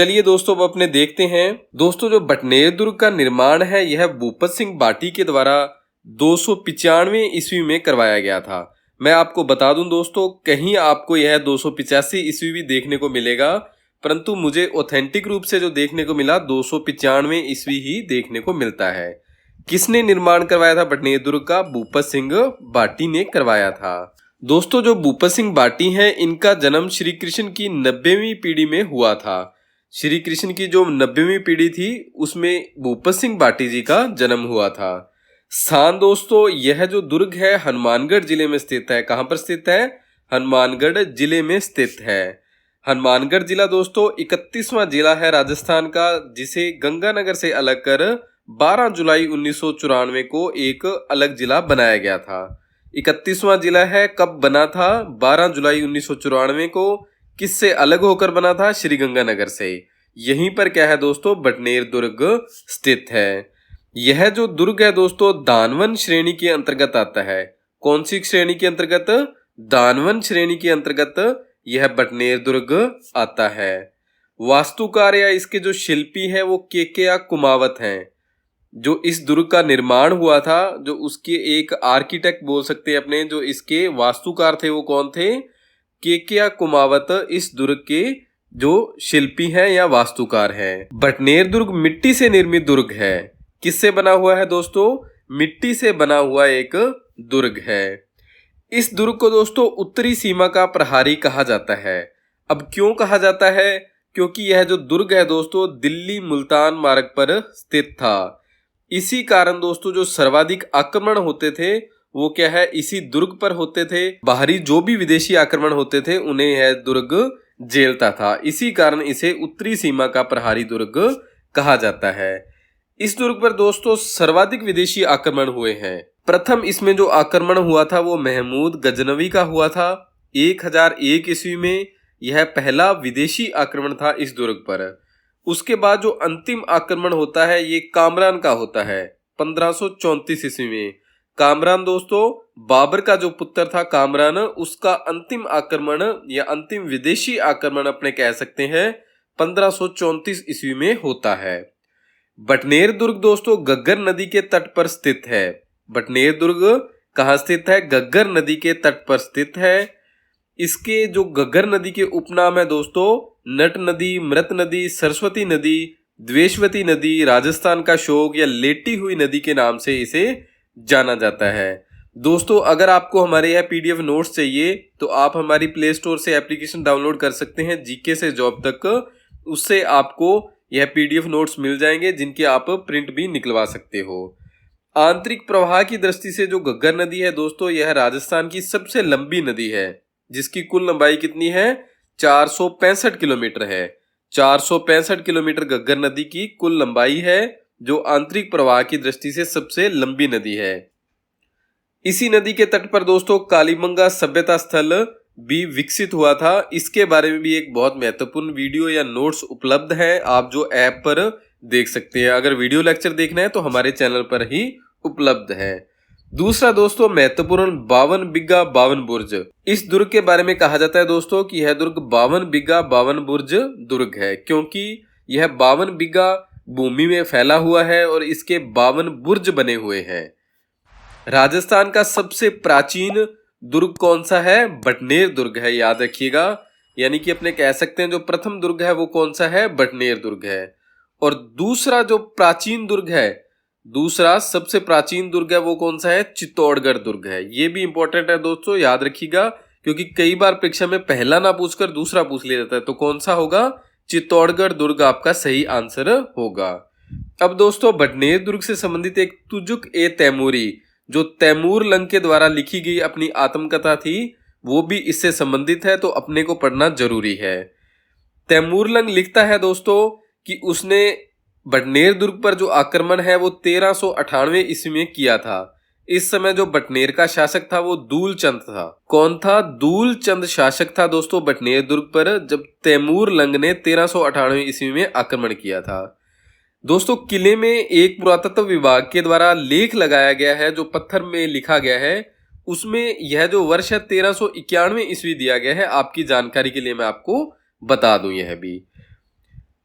चलिए दोस्तों अब अपने देखते हैं। दोस्तों जो बटनेर दुर्ग का निर्माण है यह भूपत सिंह बाटी के द्वारा 295 ईस्वी में करवाया गया था। मैं आपको बता दूं दोस्तों, कहीं आपको यह 285 ईस्वी भी देखने को मिलेगा, परंतु मुझे ऑथेंटिक रूप से जो देखने को मिला 295 ईस्वी ही देखने को मिलता है। किसने निर्माण करवाया था बटनेर दुर्ग का? भूपत सिंह बाटी ने करवाया था। दोस्तों जो भूपत सिंह बाटी हैं इनका जन्म श्री कृष्ण की 90वीं पीढ़ी में हुआ था। श्री कृष्ण की जो 90वीं पीढ़ी थी उसमें भूपत सिंह बाटी जी का जन्म हुआ था। स्थान दोस्तों यह जो दुर्ग है हनुमानगढ़ जिले में स्थित है। कहाँ पर स्थित है? हनुमानगढ़ जिले में स्थित है। हनुमानगढ़ जिला दोस्तों 31वां जिला है राजस्थान का, जिसे गंगानगर से अलग कर 12 जुलाई 1994 को एक अलग जिला बनाया गया था। 31वां जिला है। कब बना था? 12 जुलाई 1994 को। किससे अलग होकर बना था? श्री गंगानगर से। यहीं पर क्या है दोस्तों? बटनेर दुर्ग स्थित है। यह जो दुर्ग है दोस्तों दानवन श्रेणी के अंतर्गत आता है। कौन सी श्रेणी के अंतर्गत? दानवन श्रेणी के अंतर्गत यह बटनेर दुर्ग आता है। वास्तुकार या इसके जो शिल्पी है वो केकेया कुमावत हैं। जो इस दुर्ग का निर्माण हुआ था, जो उसके एक आर्किटेक्ट बोल सकते हैं अपने, जो इसके वास्तुकार थे वो कौन थे? केकेया कुमावत इस दुर्ग के जो शिल्पी हैं या वास्तुकार हैं। बटनेर दुर्ग मिट्टी से निर्मित दुर्ग है। किससे बना हुआ है दोस्तों? मिट्टी से बना हुआ एक दुर्ग है। इस दुर्ग को दोस्तों उत्तरी सीमा का प्रहरी कहा जाता है। अब क्यों कहा जाता है? क्योंकि यह जो दुर्ग है दोस्तों दिल्ली मुल्तान मार्ग पर स्थित था। इसी कारण दोस्तों जो सर्वाधिक आक्रमण होते थे वो क्या है? इसी दुर्ग पर होते थे। बाहरी जो भी विदेशी आक्रमण होते थे उन्हें यह दुर्ग झेलता था। इसी कारण इसे उत्तरी सीमा का प्रहरी दुर्ग कहा जाता है। इस दुर्ग पर दोस्तों सर्वाधिक विदेशी आक्रमण हुए हैं। प्रथम इसमें जो आक्रमण हुआ था वो महमूद गजनवी का हुआ था 1001 ईस्वी में। यह पहला विदेशी आक्रमण था इस दुर्ग पर। उसके बाद जो अंतिम आक्रमण होता है ये कामरान का होता है 1534 ईस्वी में। कामरान दोस्तों बाबर का जो पुत्र था कामरान, उसका अंतिम आक्रमण या अंतिम विदेशी आक्रमण अपने कह सकते हैं 1534 ईस्वी में होता है। बटनेर दुर्ग दोस्तों गग्गर नदी के तट पर स्थित है। बटनेर दुर्ग कहाँ स्थित है? गग्गर नदी के तट पर स्थित है। इसके जो गग्गर नदी के उपनाम है दोस्तों नट नदी, मृत नदी, सरस्वती नदी, द्वेषवती नदी, राजस्थान का शोक या लेटी हुई नदी के नाम से इसे जाना जाता है। दोस्तों अगर आपको हमारे यह पीडीएफ नोट्स चाहिए तो आप हमारी प्ले स्टोर से एप्लीकेशन डाउनलोड कर सकते हैं जीके से जॉब तक। उससे आपको यह पीडीएफ नोट्स मिल जाएंगे जिनके आप प्रिंट भी निकलवा सकते हो। आंतरिक प्रवाह की दृष्टि से जो गग्गर नदी है दोस्तों यह राजस्थान की सबसे लंबी नदी है, जिसकी कुल लंबाई कितनी है? 465 किलोमीटर है। 465 किलोमीटर गग्गर नदी की कुल लंबाई है, जो आंतरिक प्रवाह की दृष्टि से सबसे लंबी नदी है। इसी नदी के तट पर दोस्तों कालीबंगा सभ्यता स्थल भी विकसित हुआ था। इसके बारे में भी एक बहुत महत्वपूर्ण वीडियो या नोट्स उपलब्ध है, आप जो ऐप पर देख सकते हैं। अगर वीडियो लेक्चर देखना है तो हमारे चैनल पर ही उपलब्ध है। दूसरा दोस्तों महत्वपूर्ण 52 बिग्गा 52 बुर्ज। इस दुर्ग के बारे में कहा जाता है दोस्तों कि यह दुर्ग 52 बिग्गा 52 बुर्ज दुर्ग है, क्योंकि यह 52 बिग्गा भूमि में फैला हुआ है और इसके 52 बुर्ज बने हुए हैं। राजस्थान का सबसे प्राचीन दुर्ग कौन सा है? बटनेर दुर्ग है, याद रखिएगा। यानी कि अपने कह सकते हैं जो प्रथम दुर्ग है वो कौन सा है? बटनेर दुर्ग है। और दूसरा जो प्राचीन दुर्ग है, दूसरा सबसे प्राचीन दुर्ग है वो कौन सा है? चित्तौड़गढ़ दुर्ग है। ये भी इंपॉर्टेंट है दोस्तों, याद रखिएगा, क्योंकि कई बार परीक्षा में पहला ना पूछकर दूसरा पूछ लिया जाता है। तो कौन सा होगा? चित्तौड़गढ़ दुर्ग आपका सही आंसर होगा। अब दोस्तों बटनेर दुर्ग से संबंधित एक तुजुक ए तैमूरी, जो तैमूर लंग के द्वारा लिखी गई अपनी आत्मकथा थी, वो भी इससे संबंधित है, तो अपने को पढ़ना जरूरी है। तैमूर लंग लिखता है दोस्तों कि उसने बटनेर दुर्ग पर जो आक्रमण है वो 1398 ईस्वी में किया था। इस समय जो बटनेर का शासक था वो दूलचंद था। कौन था? दूलचंद शासक था दोस्तों बटनेर दुर्ग पर, जब तैमूर लंग ने 1398 ईस्वी में आक्रमण किया था। दोस्तों किले में एक पुरातत्व विभाग के द्वारा लेख लगाया गया है, जो पत्थर में लिखा गया है, उसमें यह जो वर्ष है 1391 ईस्वी दिया गया है। आपकी जानकारी के लिए मैं आपको बता दूं यह भी।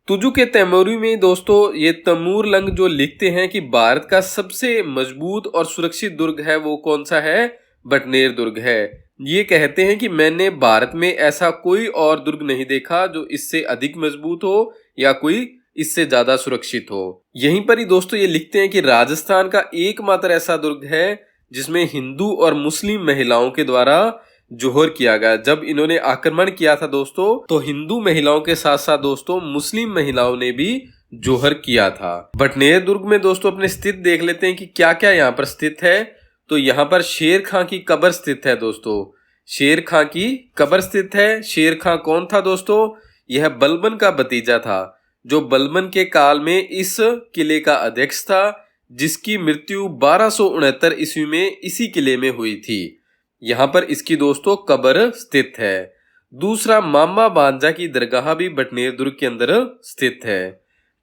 तुजु के तैमूरी में दोस्तों ये तैमूर लंग जो लिखते हैं कि भारत का सबसे मजबूत और सुरक्षित दुर्ग है वो कौन सा है, बटनेर दुर्ग है। ये कहते हैं कि मैंने भारत में ऐसा कोई और दुर्ग नहीं देखा जो इससे अधिक मजबूत हो या कोई इससे ज्यादा सुरक्षित हो। यहीं पर ही दोस्तों ये लिखते हैं कि राजस्थान का एकमात्र ऐसा दुर्ग है जिसमें हिंदू और मुस्लिम महिलाओं के द्वारा जोहर किया गया। जब इन्होंने आक्रमण किया था दोस्तों तो हिंदू महिलाओं के साथ साथ दोस्तों मुस्लिम महिलाओं ने भी जोहर किया था। बटनेर दुर्ग में दोस्तों अपने स्थित देख लेते हैं कि क्या क्या यहाँ पर स्थित है। तो यहाँ पर शेर खां की कब्र स्थित है दोस्तों, शेर खां की कब्र स्थित है। शेर खां कौन था दोस्तों, यह बलबन का भतीजा था जो बलबन के काल में इस किले का अध्यक्ष था, जिसकी मृत्यु 1269 ईस्वी में इसी किले में हुई थी। यहाँ पर इसकी दोस्तों कब्र स्थित है। दूसरा, मामा बांजा की दरगाह भी बटनेर दुर्ग के अंदर स्थित है।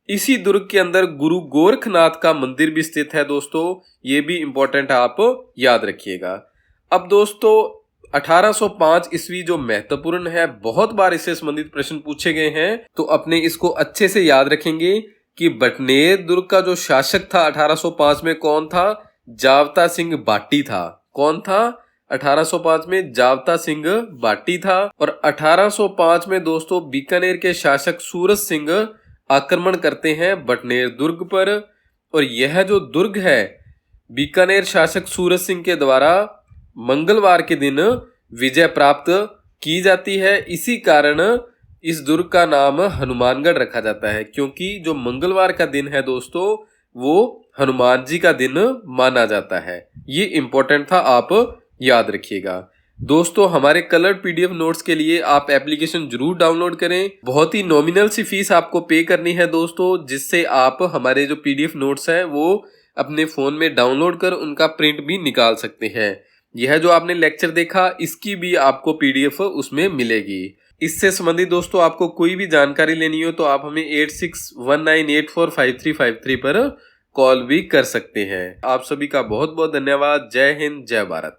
इसी दुर्ग के अंदर गुरु गोरखनाथ का मंदिर भी स्थित है दोस्तों, ये भी इंपॉर्टेंट आप याद रखिएगा। अब दोस्तों 1805 ईस्वी जो महत्वपूर्ण है, बहुत बार इससे संबंधित प्रश्न पूछे गए हैं, तो अपने इसको अच्छे से याद रखेंगे कि बटनेर दुर्ग का जो शासक था 1805 में कौन था, जावता सिंह बाटी था। कौन था 1805 में, जावता सिंह बाटी था। और 1805 में दोस्तों बीकानेर के शासक सूरज सिंह आक्रमण करते हैं बटनेर दुर्ग पर, और यह जो दुर्ग है बीकानेर शासक सूरज सिंह के द्वारा मंगलवार के दिन विजय प्राप्त की जाती है। इसी कारण इस दुर्ग का नाम हनुमानगढ़ रखा जाता है, क्योंकि जो मंगलवार का दिन है दोस्तों वो हनुमान जी का दिन माना जाता है। ये इंपॉर्टेंट था, आप याद रखिएगा। दोस्तों हमारे कलर्ड पीडीएफ नोट्स के लिए आप एप्लीकेशन जरूर डाउनलोड करें। बहुत ही नॉमिनल सी फीस आपको पे करनी है दोस्तों, जिससे आप हमारे जो पीडीएफ नोट्स हैं वो अपने फोन में डाउनलोड कर उनका प्रिंट भी निकाल सकते हैं। यह जो आपने लेक्चर देखा इसकी भी आपको पीडीएफ उसमें मिलेगी। इससे संबंधित दोस्तों आपको कोई भी जानकारी लेनी हो तो आप हमें 8619845353 पर कॉल भी कर सकते हैं। आप सभी का बहुत बहुत धन्यवाद। जय हिंद, जय भारत।